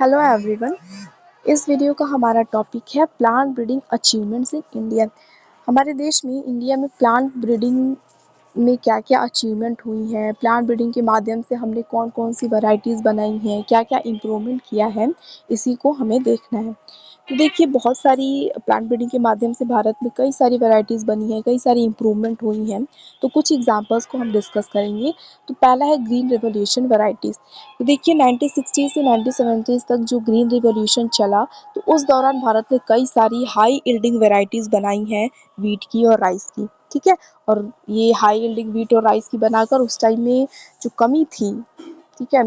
Hello everyone. इस video का हमारा टॉपिक है plant breeding achievements in India. हमारे देश में इंडिया में प्लांट ब्रीडिंग में क्या-क्या अचीवमेंट हुई हैं, प्लांट ब्रीडिंग के माध्यम से हमने कौन-कौन सी वैराइटीज़ बनाई हैं, क्या-क्या इम्प्रूवमेंट किया है, इसी को हमें देखना है। तो देखिए बहुत सारी प्लांट ब्रीडिंग के माध्यम से भारत में कई सारी वैराइटीज़ बनी हैं, कई सारी इम्प्रूवमेंट हुई हैं। तो कुछ एग्ज़ाम्पल्स को हम डिस्कस करेंगे। तो पहला है ग्रीन रिवॉल्यूशन वैराइटीज़। तो देखिए 1960 से 1970 तक जो ग्रीन रिवॉल्यूशन चला, तो उस दौरान भारत ने कई सारी हाई यील्डिंग वैराइटीज़ बनाई हैं व्हीट की और राइस की, ठीक है? और ये हाई यील्डिंग व्हीट और राइस की बनाकर उस टाइम में जो कमी थी, ठीक है,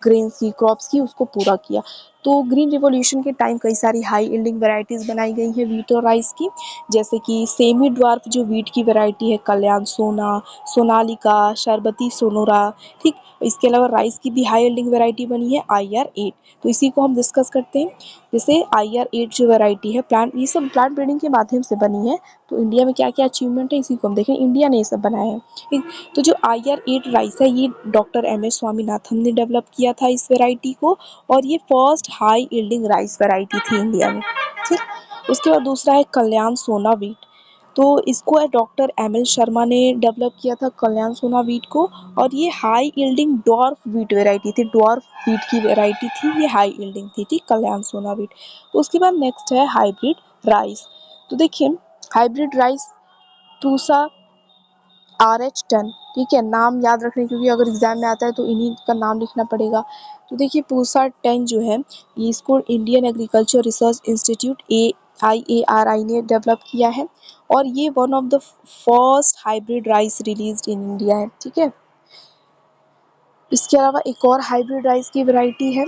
ग्रेन्स की, क्रॉप्स की, उसको पूरा किया। तो ग्रीन रिवॉल्यूशन के टाइम कई सारी हाई यील्डिंग वैराइटीज़ बनाई गई हैं व्हीट और राइस की, जैसे कि सेमी ड्वार्फ जो व्हीट की वैरायटी है कल्याण सोना, सोनालिका, शरबती सोनोरा, ठीक। इसके अलावा राइस की भी हाई यील्डिंग वैरायटी बनी है IR8। तो इसी को हम डिस्कस करते हैं। जैसे IR8 जो वैरायटी है प्लांट, ये सब प्लांट ब्रीडिंग के माध्यम से बनी है। तो इंडिया में क्या-क्या अचीवमेंट है इसी को हम देखें। इंडिया ने ये सब बनाया है, ठीक। तो जो IR8 राइस है ये डॉक्टर MS स्वामीनाथन ने डेवलप किया था इस वैरायटी को, और ये first high yielding rice variety थी इंडिया में, ठीक। उसके बाद दूसरा है कल्याण सोना व्हीट। तो इसको डॉक्टर ML शर्मा ने डेवलप किया था कल्याण सोना व्हीट को, और ये high yielding dwarf wheat variety थी। डॉर्फ व्हीट की वैरायटी थी, ये हाई यील्डिंग थी, ठीक, कल्याण सोना व्हीट। उसके बाद नेक्स्ट है हाइब्रिड राइस। तो देखिए हाइब्रिड राइस पूसा RH10, ठीक है, नाम याद रखने क्योंकि अगर एग्जाम में आता है तो इन्हीं का नाम लिखना पड़ेगा। तो देखिए पूसा 10 जो है ये इसको Indian agriculture research institute IARI ने डेवलप किया है, और ये one of the first hybrid rice released in India है, ठीक है। इसके अलावा एक और हाइब्रिड राइस की वैरायटी है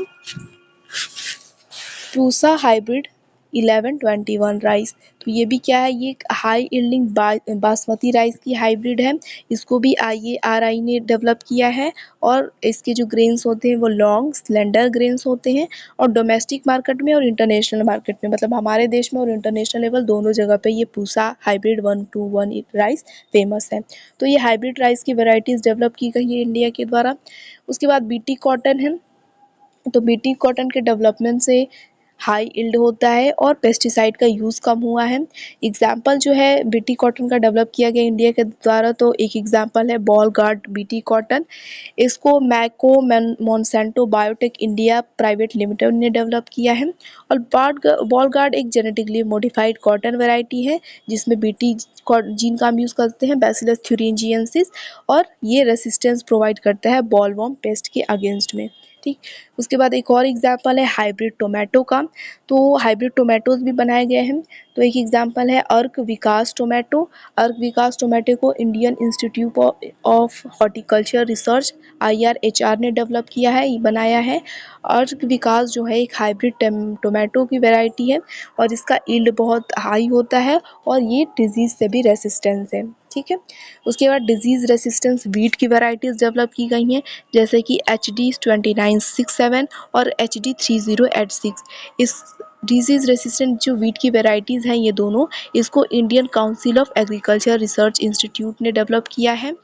पूसा हाइब्रिड 1121 राइस। तो ये भी क्या है, ये एक हाई यील्डिंग बासमती राइस की हाइब्रिड है। इसको भी IARI ने डेवलप किया है, और इसके जो ग्रेन्स होते हैं वो लॉन्ग स्लेंडर ग्रेन्स होते हैं, और डोमेस्टिक मार्केट में और इंटरनेशनल मार्केट में, मतलब हमारे देश में और इंटरनेशनल लेवल दोनों जगह पे ये पूसा हाइब्रिड 121 राइस फेमस है। तो ये हाइब्रिड राइस की वेराइटीज़ डेवलप की गई है इंडिया के द्वारा। उसके बाद BT कॉटन है। तो BT कॉटन के डेवलपमेंट से हाई यील्ड होता है और पेस्टिसाइड का यूज़ कम हुआ है। एग्जाम्पल जो है BT कॉटन का डेवलप किया गया इंडिया के द्वारा, तो एक एग्जाम्पल है बॉल गार्ड BT कॉटन। इसको Mahyco Monsanto Biotech India private limited ने डेवलप किया है। और बॉल गार्ड एक जेनेटिकली मॉडिफाइड कॉटन वैरायटी है जिसमें BT जीन का हम यूज़ करते हैं, बैसिलस थ्यूरिंजिएंसिस, और ये रेसिस्टेंस प्रोवाइड करता है बॉलवॉर्म पेस्ट के अगेंस्ट में, ठीक। उसके बाद एक और एग्जाम्पल है हाइब्रिड टोमेटो का। तो हाइब्रिड टोमेटोज भी बनाए गए हैं। तो एक एग्जाम्पल है अर्क विकास टोमेटो। अर्क विकास टोमेटो को Indian institute of horticulture research IRHR ने डेवलप किया है, बनाया है। अर्क विकास जो है एक हाइब्रिड टोमेटो की वैरायटी है, और इसका यील्ड बहुत हाई होता है, और ये डिजीज़ से भी रेसिस्टेंस है, ठीक है। उसके बाद डिजीज़ रेसिस्टेंस वीट की वैराइटीज़ डेवलप की गई हैं, जैसे कि HD2967 और HD3086। इस डिजीज़ रेसिस्टेंट जो वीट की वैराइटीज़ हैं ये दोनों, इसको Indian council of agriculture research institute ने डेवलप किया है।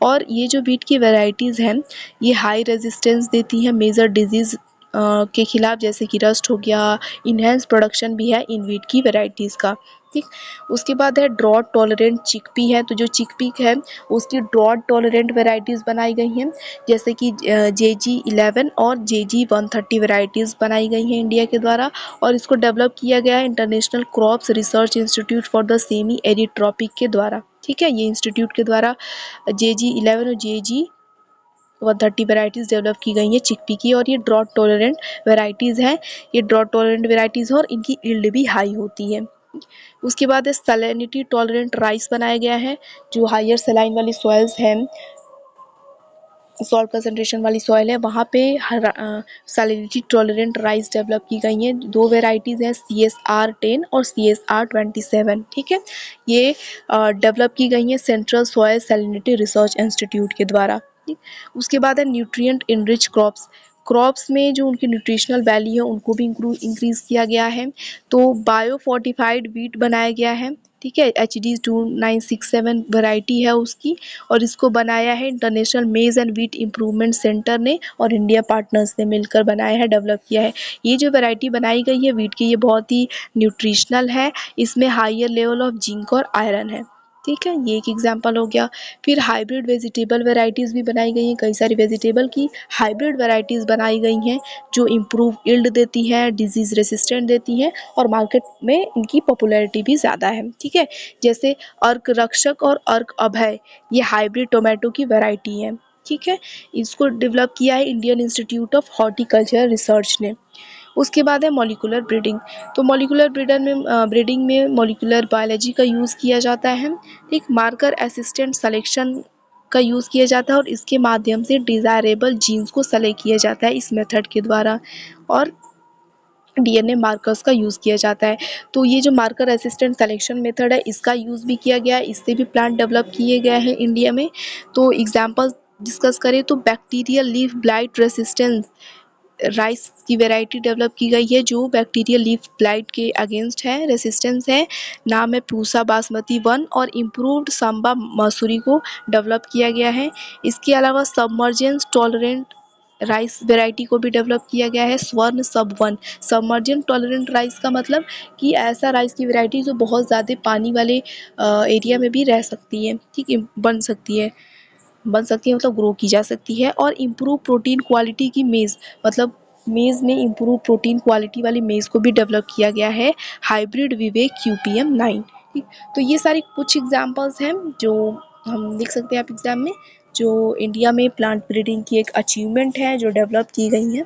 और ये जो वीट की वैराइटीज़ हैं ये हाई रेजिस्टेंस देती हैं मेजर डिजीज़ के खिलाफ, जैसे कि रस्ट हो गया। इन्हेंस प्रोडक्शन भी है इन वीट की वैराइटीज़ का, ठीक। उसके बाद है ड्रॉट टॉलरेंट चिकपी है। तो जो चिकपी है उसकी ड्रॉट टॉलरेंट वैराइटीज़ बनाई गई हैं, जैसे कि JG11 और JG130 वैराइटीज़ बनाई गई हैं इंडिया के द्वारा, और इसको डेवलप किया गया है International Crops Research Institute for the Semi Arid Tropic के द्वारा, ठीक है। ये इंस्टीट्यूट के द्वारा JG11 और JG130 वैराइटीज़ डेवलप की गई हैं चिकपी की, और ये ड्रॉट टॉलरेंट वैराइटीज़ हैं। ये ड्रॉट टॉलरेंट वैराइटीज़ हैं और इनकी यील्ड भी हाई होती है। उसके बाद सैलिनिटी टॉलरेंट राइस बनाया गया है। जो हायर सलाइन वाली सॉइल्स हैं, सॉल्ट कंसंट्रेशन वाली सॉइल है, वहाँ पे सैलिनिटी टॉलरेंट राइस डेवलप की गई हैं। दो वेराइटीज़ हैं CSR10 और CSR27, ठीक है। ये डेवलप की गई हैं central soil salinity research institute के द्वारा, ठीक। उसके बाद है न्यूट्रिएंट इनरिच क्रॉप्स। क्रॉप्स में जो उनकी न्यूट्रिशनल वैल्यू है उनको भी इंक्रीज़ किया गया है। तो बायो फोर्टिफाइड वीट बनाया गया है, ठीक है। HD2967 वैरायटी है उसकी, और इसको बनाया है इंटरनेशनल मेज़ एंड व्हीट इम्प्रूवमेंट सेंटर ने और इंडिया पार्टनर्स ने मिलकर बनाया है, डेवलप किया है। ये जो वैरायटी बनाई गई है व्हीट की, ये बहुत ही न्यूट्रिशनल है, इसमें हायर लेवल ऑफ जिंक और आयरन है। ठीक है, ये एक एग्जांपल हो गया। फिर हाइब्रिड वेजिटेबल वैरायटीज़ भी बनाई गई हैं, कई सारी वेजिटेबल की हाइब्रिड वैरायटीज़ बनाई गई हैं जो इम्प्रूव यील्ड देती हैं, डिजीज़ रेसिस्टेंट देती हैं और मार्केट में इनकी पॉपुलैरिटी भी ज़्यादा है। ठीक है, जैसे अर्क रक्षक और अर्क अभय, ये हाइब्रिड टोमेटो की वैरायटी है। ठीक है, इसको डेवलप किया है Indian institute of horticulture research ने। उसके बाद है मॉलिक्यूलर ब्रीडिंग। तो मॉलिक्यूलर ब्रीडिंग में मॉलिक्यूलर बायोलॉजी का यूज़ किया जाता है। एक मार्कर असिस्टेंट सिलेक्शन का यूज़ किया जाता है और इसके माध्यम से डिज़ायरेबल जीन्स को सेलेक्ट किया जाता है इस मेथड के द्वारा, और डीएनए मार्कर्स का यूज़ किया जाता है। तो ये जो मार्कर असिस्टेंट सिलेक्शन मेथड है, इसका यूज़ भी किया गया है, इससे भी प्लांट डेवलप किए गए हैं इंडिया में। तो एग्जांपल डिस्कस करें तो bacterial leaf blight resistance rice की वैरायटी डेवलप की गई है जो बैक्टीरियल लीफ ब्लाइट के अगेंस्ट है, रेसिस्टेंस है। नाम है पूसा बासमती 1, और इम्प्रूव्ड सांबा मसूरी को डेवलप किया गया है। इसके अलावा सबमर्जेंस टॉलरेंट राइस वैरायटी को भी डेवलप किया गया है, स्वर्ण सब 1। सबमर्जेंट टॉलरेंट राइस का मतलब कि ऐसा राइस की वैरायटी जो बहुत ज़्यादा पानी वाले एरिया में भी रह सकती है, ठीक है, बन सकती है मतलब ग्रो की जा सकती है। और इम्प्रूव प्रोटीन क्वालिटी की मेज़, मतलब मेज़ में इम्प्रूव प्रोटीन क्वालिटी वाली मेज़ को भी डेवलप किया गया है, हाइब्रिड विवेक QPM9। ठीक, तो ये सारी कुछ एग्जांपल्स हैं जो हम लिख सकते हैं आप एग्ज़ाम में, जो इंडिया में प्लांट ब्रीडिंग की एक अचीवमेंट है जो डेवलप की गई है।